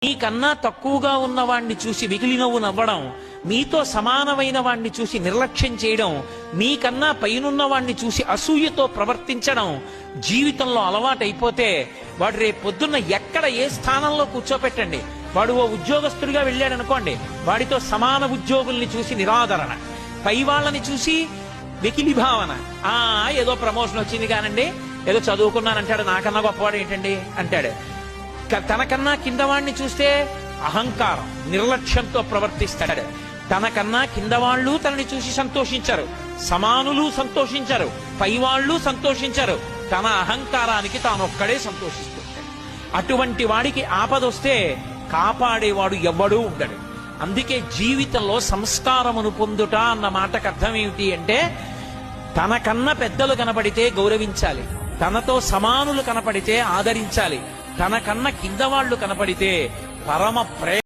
మీకన్నా తక్కువగా ఉన్నవాణ్ణి చూసి వెకిలి నవ్వు నవ్వడం, మీతో సమానమైన వాణ్ణి చూసి నిర్లక్ష్యం చేయడం, మీకన్నా పైనున్న వాణ్ణి చూసి అసూయతో ప్రవర్తించడం జీవితంలో అలవాటైపోతే వాడు రేపు పొద్దున్న ఎక్కడ ఏ స్థానంలో కూర్చోపెట్టండి, వాడు ఓ ఉద్యోగస్తుడిగా వెళ్ళాడు అనుకోండి, వాడితో సమాన ఉద్యోగుల్ని చూసి నిరాదరణ, పై వాళ్ళని చూసి వెకిలి భావన. ఏదో ప్రమోషన్ వచ్చింది కానండి, ఏదో చదువుకున్నానంటాడు, నాకన్నా గొప్పవాడు ఏంటండి అంటాడు. తనకన్నా కిందవాణ్ణి చూస్తే అహంకారం, నిర్లక్ష్యంతో ప్రవర్తిస్తాడు. తనకన్నా కిందవాళ్ళు తనని చూసి సంతోషించరు, సమానులు సంతోషించరు, పైవాళ్ళు సంతోషించరు, తన అహంకారానికి తానొక్కడే సంతోషిస్తుంటాడు. అటువంటి వాడికి ఆపదొస్తే కాపాడేవాడు ఎవ్వడూ ఉండడు. అందుకే జీవితంలో సంస్కారమును పొందుట అన్న మాటకు అర్థం ఏమిటి అంటే, తనకన్నా పెద్దలు కనపడితే గౌరవించాలి, తనతో సమానులు కనపడితే ఆదరించాలి, తనకన్నా కింద వాళ్ళు కనపడితే పరమ